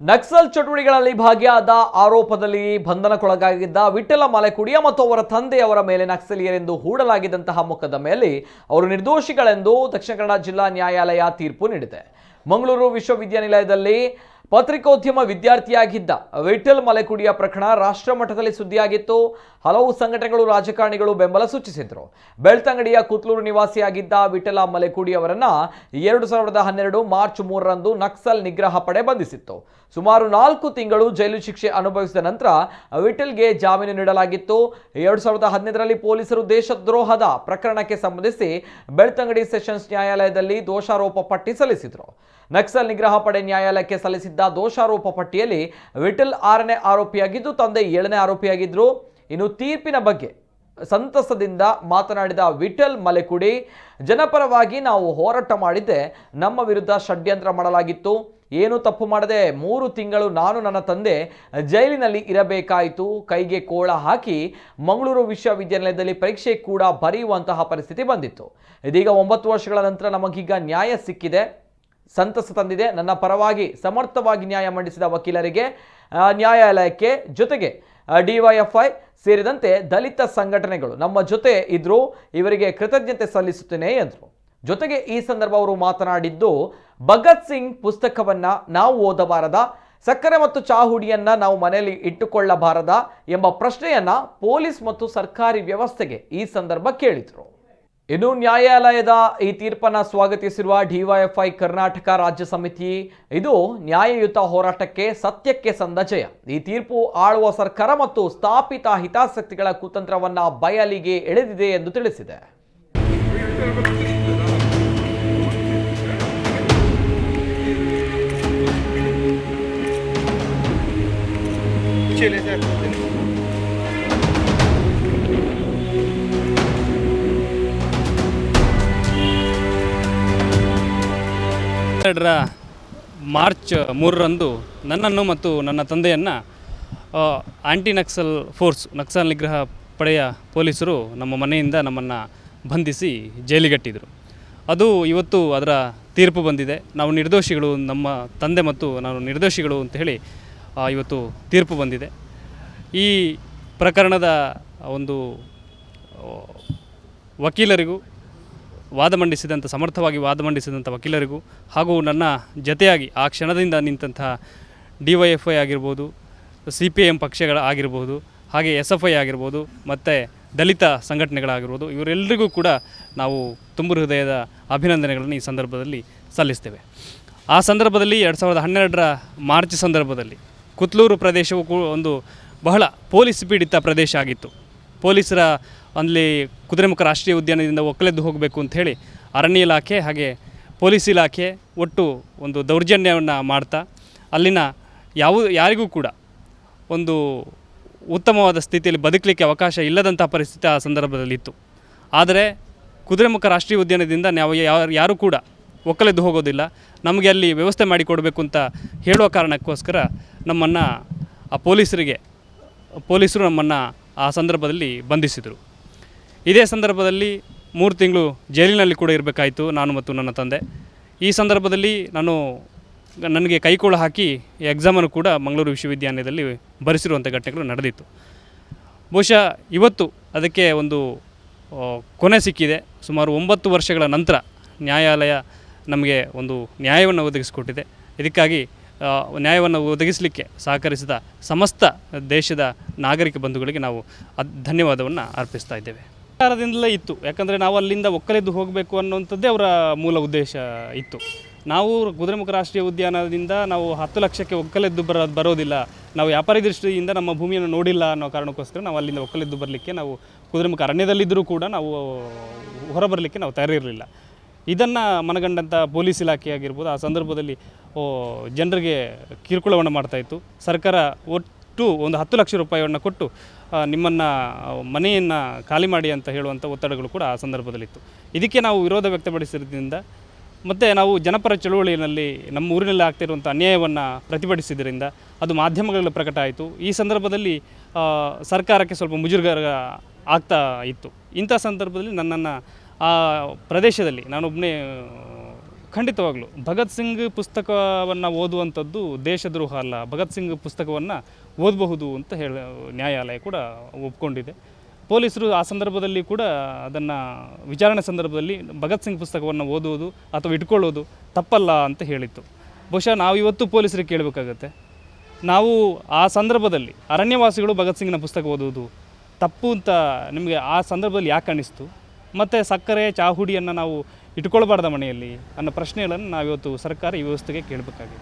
ನಕ್ಸಲ್ ಚಟುವಟಿಕೆಗಳಲ್ಲಿ ಭಾಗಿಯಾದ ಆರೋಪದಲ್ಲಿ ಬಂಧನಕ್ಕೊಳಗಾಗಿದ್ದ ವಿಠ್ಠಲ ಮಲೆಕುಡಿಯ ಮತ್ತು ಅವರ ತಂದೆಯವರ ಮೇಲೆ ನಕ್ಸಲೀಯರೆಂದು ಹೂಡಲಾಗಿದ್ದಂತಹ ಮೊಕದ್ದಮೆಯಲ್ಲಿ ಅವರು ನಿರ್ದೋಷಿಗಳೆಂದು ದಕ್ಷಿಣ ಕನ್ನಡ ಜಿಲ್ಲಾ ನ್ಯಾಯಾಲಯ ತೀರ್ಪು ನೀಡಿದೆ. ಮಂಗಳೂರು ವಿಶ್ವವಿದ್ಯಾನಿಲಯದಲ್ಲಿ ಪತ್ರಿಕೋದ್ಯಮ ವಿದ್ಯಾರ್ಥಿಯಾಗಿದ್ದ ವಿಠ್ಠಲ್ ಮಲೆಕುಡಿಯ ಪ್ರಕರಣ ರಾಷ್ಟ್ರ ಮಟ್ಟದಲ್ಲಿ ಸುದ್ದಿಯಾಗಿತ್ತು. ಹಲವು ಸಂಘಟನೆಗಳು, ರಾಜಕಾರಣಿಗಳು ಬೆಂಬಲ ಸೂಚಿಸಿದರು. ಬೆಳ್ತಂಗಡಿಯ ಕುತ್ಲೂರು ನಿವಾಸಿಯಾಗಿದ್ದ ವಿಠ್ಠಲ ಮಲೆಕುಡಿ ಅವರನ್ನ 2012 ಮಾರ್ಚ್ 3ರಂದು ನಕ್ಸಲ್ ನಿಗ್ರಹ ಪಡೆ ಬಂಧಿಸಿತ್ತು. ಸುಮಾರು 4 ತಿಂಗಳು ಜೈಲು ಶಿಕ್ಷೆ ಅನುಭವಿಸಿದ ನಂತರ ವಿಠ್ಠಲ್ಗೆ ಜಾಮೀನು ನೀಡಲಾಗಿತ್ತು. 2015ರಲ್ಲಿ ಪೊಲೀಸರು ದೇಶದ್ರೋಹದ ಪ್ರಕರಣಕ್ಕೆ ಸಂಬಂಧಿಸಿ ಬೆಳ್ತಂಗಡಿ ಸೆಷನ್ಸ್ ನ್ಯಾಯಾಲಯದಲ್ಲಿ ದೋಷಾರೋಪ ಪಟ್ಟಿ ಸಲ್ಲಿಸಿದರು. ನಕ್ಸಲ್ ನಿಗ್ರಹ ಪಡೆ ನ್ಯಾಯಾಲಯಕ್ಕೆ ಸಲ್ಲಿಸಿದ್ದ ದೋಷಾರೋಪ ಪಟ್ಟಿಯಲ್ಲಿ ವಿಠ್ಠಲ್ 6ನೇ ಆರೋಪಿಯಾಗಿದ್ದು, ತಂದೆ 7ನೇ ಆರೋಪಿಯಾಗಿದ್ದರು. ಇನ್ನು ತೀರ್ಪಿನ ಬಗ್ಗೆ ಸಂತಸದಿಂದ ಮಾತನಾಡಿದ ವಿಠ್ಠಲ್ ಮಲೆಕುಡಿ, ಜನಪರವಾಗಿ ನಾವು ಹೋರಾಟ ಮಾಡಿದ್ದೆ. ನಮ್ಮ ವಿರುದ್ಧ ಷಡ್ಯಂತ್ರ ಮಾಡಲಾಗಿತ್ತು. ಏನು ತಪ್ಪು ಮಾಡದೆ 3 ತಿಂಗಳು ನಾನು ನನ್ನ ತಂದೆ ಜೈಲಿನಲ್ಲಿ ಇರಬೇಕಾಯಿತು. ಕೈಗೆ ಕೋಳ ಹಾಕಿ ಮಂಗಳೂರು ವಿಶ್ವವಿದ್ಯಾನಿಲಯದಲ್ಲಿ ಪರೀಕ್ಷೆ ಕೂಡ ಬರೆಯುವಂತಹ ಪರಿಸ್ಥಿತಿ ಬಂದಿತ್ತು. ಇದೀಗ 9 ವರ್ಷಗಳ ನಂತರ ನಮಗೀಗ ನ್ಯಾಯ ಸಿಕ್ಕಿದೆ, ಸಂತಸ ತಂದಿದೆ. ನನ್ನ ಪರವಾಗಿ ಸಮರ್ಥವಾಗಿ ನ್ಯಾಯ ಮಂಡಿಸಿದ ವಕೀಲರಿಗೆ, ನ್ಯಾಯಾಲಯಕ್ಕೆ, ಜೊತೆಗೆ ಡಿವೈಎಫ್ಐ ಸೇರಿದಂತೆ ದಲಿತ ಸಂಘಟನೆಗಳು ನಮ್ಮ ಜೊತೆ ಇದ್ರು, ಇವರಿಗೆ ಕೃತಜ್ಞತೆ ಸಲ್ಲಿಸುತ್ತೇನೆ ಎಂದರು. ಜೊತೆಗೆ ಈ ಸಂದರ್ಭ ಅವರು ಮಾತನಾಡಿದ್ದು, ಭಗತ್ ಸಿಂಗ್ ಪುಸ್ತಕವನ್ನ ನಾವು ಓದಬಾರದ, ಸಕ್ಕರೆ ಮತ್ತು ಚಾಹುಡಿಯನ್ನ ನಾವು ಮನೆಯಲ್ಲಿ ಇಟ್ಟುಕೊಳ್ಳಬಾರದ ಎಂಬ ಪ್ರಶ್ನೆಯನ್ನ ಪೊಲೀಸ್ ಮತ್ತು ಸರ್ಕಾರಿ ವ್ಯವಸ್ಥೆಗೆ ಈ ಸಂದರ್ಭ ಕೇಳಿದರು. ಇನ್ನು ನ್ಯಾಯಾಲಯದ ಈ ತೀರ್ಪನ್ನು ಸ್ವಾಗತಿಸಿರುವ ಡಿವೈಎಫ್ಐ ಕರ್ನಾಟಕ ರಾಜ್ಯ ಸಮಿತಿ, ಇದು ನ್ಯಾಯಯುತ ಹೋರಾಟಕ್ಕೆ, ಸತ್ಯಕ್ಕೆ ಸಂದ ಜಯ. ಈ ತೀರ್ಪು ಆಳುವ ಸರ್ಕಾರ ಮತ್ತು ಸ್ಥಾಪಿತ ಹಿತಾಸಕ್ತಿಗಳ ಕುತಂತ್ರವನ್ನ ಬಯಲಿಗೆ ಎಳೆದಿದೆ ಎಂದು ತಿಳಿಸಿದೆ. ಮಾರ್ಚ್ 3ರಂದು ನನ್ನನ್ನು ಮತ್ತು ನನ್ನ ತಂದೆಯನ್ನು ಆಂಟಿ ನಕ್ಸಲ್ ಫೋರ್ಸ್, ನಕ್ಸಲ್ ನಿಗ್ರಹ ಪಡೆಯ ಪೊಲೀಸರು ನಮ್ಮ ಮನೆಯಿಂದ ನಮ್ಮನ್ನು ಬಂಧಿಸಿ ಜೈಲಿಗಟ್ಟಿದ್ರು. ಅದು ಇವತ್ತು ಅದರ ತೀರ್ಪು ಬಂದಿದೆ. ನಾವು ನಿರ್ದೋಷಿಗಳು, ನಮ್ಮ ತಂದೆ ಮತ್ತು ನಾವು ನಿರ್ದೋಷಿಗಳು ಅಂತ ಹೇಳಿ ಇವತ್ತು ತೀರ್ಪು ಬಂದಿದೆ. ಈ ಪ್ರಕರಣದ ಒಂದು ವಕೀಲರಿಗೂ, ಸಮರ್ಥವಾಗಿ ವಾದ ಮಂಡಿಸಿದಂಥ ವಕೀಲರಿಗೂ, ಹಾಗೂ ನನ್ನ ಜೊತೆಯಾಗಿ ಆ ಕ್ಷಣದಿಂದ ನಿಂತಹ ಡಿವೈಎಫ್ಐ ಆಗಿರ್ಬೋದು, CPIM ಪಕ್ಷಗಳ ಆಗಿರ್ಬೋದು, ಹಾಗೆ SFI ಆಗಿರ್ಬೋದು, ಮತ್ತು ದಲಿತ ಸಂಘಟನೆಗಳಾಗಿರ್ಬೋದು, ಇವರೆಲ್ಲರಿಗೂ ಕೂಡ ನಾವು ತುಂಬು ಹೃದಯದ ಅಭಿನಂದನೆಗಳನ್ನು ಈ ಸಂದರ್ಭದಲ್ಲಿ ಸಲ್ಲಿಸ್ತೇವೆ. ಆ ಸಂದರ್ಭದಲ್ಲಿ 2012 ಮಾರ್ಚ್ ಸಂದರ್ಭದಲ್ಲಿ ಕುತ್ಲೂರು ಪ್ರದೇಶವು ಒಂದು ಬಹಳ ಪೊಲೀಸ್ ಪೀಡಿತ ಪ್ರದೇಶ ಆಗಿತ್ತು. ಪೊಲೀಸರ ಅಲ್ಲಿ ಕುದುರೆಮುಖ ರಾಷ್ಟ್ರೀಯ ಉದ್ಯಾನದಿಂದ ಒಕ್ಕಲೆದ್ದು ಹೋಗಬೇಕು ಅಂಥೇಳಿ ಅರಣ್ಯ ಇಲಾಖೆ ಹಾಗೆ ಪೊಲೀಸ್ ಇಲಾಖೆ ಒಟ್ಟು ಒಂದು ದೌರ್ಜನ್ಯವನ್ನು ಮಾಡ್ತಾ ಅಲ್ಲಿನ ಯಾರಿಗೂ ಕೂಡ ಒಂದು ಉತ್ತಮವಾದ ಸ್ಥಿತಿಯಲ್ಲಿ ಬದುಕಲಿಕ್ಕೆ ಅವಕಾಶ ಇಲ್ಲದಂಥ ಪರಿಸ್ಥಿತಿ ಆ ಸಂದರ್ಭದಲ್ಲಿತ್ತು. ಆದರೆ ಕುದುರೆಮುಖ ರಾಷ್ಟ್ರೀಯ ಉದ್ಯಾನದಿಂದ ನಾವು ಯಾರೂ ಕೂಡ ಒಕ್ಕಲೆದ್ದು ಹೋಗೋದಿಲ್ಲ, ನಮಗೆ ಅಲ್ಲಿ ವ್ಯವಸ್ಥೆ ಮಾಡಿಕೊಡಬೇಕು ಅಂತ ಹೇಳುವ ಕಾರಣಕ್ಕೋಸ್ಕರ ನಮ್ಮನ್ನು ಪೊಲೀಸರು ನಮ್ಮನ್ನು ಆ ಸಂದರ್ಭದಲ್ಲಿ ಬಂಧಿಸಿದರು. ಇದೇ ಸಂದರ್ಭದಲ್ಲಿ 3 ತಿಂಗಳು ಜೈಲಿನಲ್ಲಿ ಕೂಡ ಇರಬೇಕಾಯಿತು ನಾನು ಮತ್ತು ನನ್ನ ತಂದೆ. ಈ ಸಂದರ್ಭದಲ್ಲಿ ನನಗೆ ಕೈಕೋಳ ಹಾಕಿ ಎಕ್ಸಾಮನ್ನು ಕೂಡ ಮಂಗಳೂರು ವಿಶ್ವವಿದ್ಯಾನಿಲಯದಲ್ಲಿ ಬರೆಸಿರುವಂಥ ಘಟನೆಗಳು ನಡೆದಿತ್ತು. ಬಹುಶಃ ಇವತ್ತು ಅದಕ್ಕೆ ಒಂದು ಕೊನೆ ಸಿಕ್ಕಿದೆ. ಸುಮಾರು 9 ವರ್ಷಗಳ ನಂತರ ನ್ಯಾಯಾಲಯ ನಮಗೆ ಒಂದು ನ್ಯಾಯವನ್ನು ಒದಗಿಸಿಕೊಟ್ಟಿದೆ. ಇದಕ್ಕಾಗಿ ನ್ಯಾಯವನ್ನು ಒದಗಿಸಲಿಕ್ಕೆ ಸಹಕರಿಸಿದ ಸಮಸ್ತ ದೇಶದ ನಾಗರಿಕ ಬಂಧುಗಳಿಗೆ ನಾವು ಧನ್ಯವಾದವನ್ನು ಅರ್ಪಿಸ್ತಾ ಇದ್ದೇವೆ. ಸರ್ಕಾರದಿಂದಲೇ ಇತ್ತು, ಯಾಕಂದರೆ ನಾವು ಅಲ್ಲಿಂದ ಒಕ್ಕಲೆದ್ದು ಹೋಗಬೇಕು ಅನ್ನುವಂಥದ್ದೇ ಅವರ ಮೂಲ ಉದ್ದೇಶ ಇತ್ತು. ನಾವು ಕುದುರೆಮುಖ ರಾಷ್ಟ್ರೀಯ ಉದ್ಯಾನದಿಂದ ನಾವು 10 ಲಕ್ಷಕ್ಕೆ ಒಕ್ಕಲೆದ್ದು ಬರೋದಿಲ್ಲ, ನಾವು ವ್ಯಾಪಾರಿ ದೃಷ್ಟಿಯಿಂದ ನಮ್ಮ ಭೂಮಿಯನ್ನು ನೋಡಿಲ್ಲ ಅನ್ನೋ ಕಾರಣಕ್ಕೋಸ್ಕರ ನಾವು ಅಲ್ಲಿಂದ ಒಕ್ಕಲೆದ್ದು ಬರಲಿಕ್ಕೆ, ನಾವು ಕುದುರೆಮುಖ ಅರಣ್ಯದಲ್ಲಿದ್ದರೂ ಕೂಡ ನಾವು ಹೊರಬರಲಿಕ್ಕೆ ನಾವು ತಯಾರಿರಲಿಲ್ಲ. ಇದನ್ನು ಮನಗಂಡಂಥ ಪೊಲೀಸ್ ಇಲಾಖೆ ಆಗಿರ್ಬೋದು ಆ ಸಂದರ್ಭದಲ್ಲಿ ಜನರಿಗೆ ಕಿರುಕುಳವನ್ನು ಮಾಡ್ತಾಯಿತ್ತು. ಸರ್ಕಾರ ಒಟ್ಟು ಒಂದು 10 ಲಕ್ಷ ರೂಪಾಯಿಯನ್ನು ಕೊಟ್ಟು ನಿಮ್ಮನ್ನು ಮನೆಯನ್ನು ಖಾಲಿ ಮಾಡಿ ಅಂತ ಹೇಳುವಂಥ ಒತ್ತಡಗಳು ಕೂಡ ಆ ಸಂದರ್ಭದಲ್ಲಿತ್ತು. ಇದಕ್ಕೆ ನಾವು ವಿರೋಧ ವ್ಯಕ್ತಪಡಿಸಿದ್ದರಿಂದ ಮತ್ತು ನಾವು ಜನಪರ ಚಳುವಳಿಯಲ್ಲಿ ನಮ್ಮ ಊರಿನಲ್ಲಿ ಆಗ್ತಿರುವಂಥ ಅನ್ಯಾಯವನ್ನು ಪ್ರತಿಭಟಿಸಿದ್ದರಿಂದ ಅದು ಮಾಧ್ಯಮಗಳಲ್ಲಿ ಪ್ರಕಟ ಆಯಿತು. ಈ ಸಂದರ್ಭದಲ್ಲಿ ಸರ್ಕಾರಕ್ಕೆ ಸ್ವಲ್ಪ ಮುಜುಗರ ಆಗ್ತಾ ಇತ್ತು. ಇಂಥ ಸಂದರ್ಭದಲ್ಲಿ ನನ್ನನ್ನು ಆ ಪ್ರದೇಶದಲ್ಲಿ ನಾನೊಬ್ಬನೇ ಖಂಡಿತವಾಗ್ಲೂ ಭಗತ್ ಸಿಂಗ್ ಪುಸ್ತಕವನ್ನು ಓದುವಂಥದ್ದು ದೇಶದ್ರೋಹ ಅಲ್ಲ, ಭಗತ್ ಸಿಂಗ್ ಪುಸ್ತಕವನ್ನು ಓದಬಹುದು ಅಂತ ನ್ಯಾಯಾಲಯ ಕೂಡ ಒಪ್ಕೊಂಡಿದೆ. ಪೊಲೀಸರು ಆ ಸಂದರ್ಭದಲ್ಲಿ ಕೂಡ ಅದನ್ನು ವಿಚಾರಣೆ ಸಂದರ್ಭದಲ್ಲಿ ಭಗತ್ ಸಿಂಗ್ ಪುಸ್ತಕವನ್ನು ಓದುವುದು ಅಥವಾ ಇಟ್ಕೊಳ್ಳೋದು ತಪ್ಪಲ್ಲ ಅಂತ ಹೇಳಿತ್ತು. ಬಹುಶಃ ನಾವು ಇವತ್ತು ಪೊಲೀಸರಿಗೆ ಕೇಳಬೇಕಾಗತ್ತೆ, ನಾವು ಆ ಸಂದರ್ಭದಲ್ಲಿ ಅರಣ್ಯವಾಸಿಗಳು ಭಗತ್ ಸಿಂಗ್ನ ಪುಸ್ತಕ ಓದುವುದು ತಪ್ಪು ಅಂತ ನಿಮಗೆ ಆ ಸಂದರ್ಭದಲ್ಲಿ ಯಾಕೆ ಅನ್ನಿಸ್ತು, ಮತ್ತು ಸಕ್ಕರೆ ಚಾಹುಡಿಯನ್ನು ನಾವು ಇಟ್ಕೊಳ್ಬಾರ್ದ ಮನೆಯಲ್ಲಿ ಅನ್ನೋ ಪ್ರಶ್ನೆಗಳನ್ನು ನಾವಿವತ್ತು ಸರ್ಕಾರ ಈ ವ್ಯವಸ್ಥೆಗೆ ಕೇಳಬೇಕಾಗಿದೆ.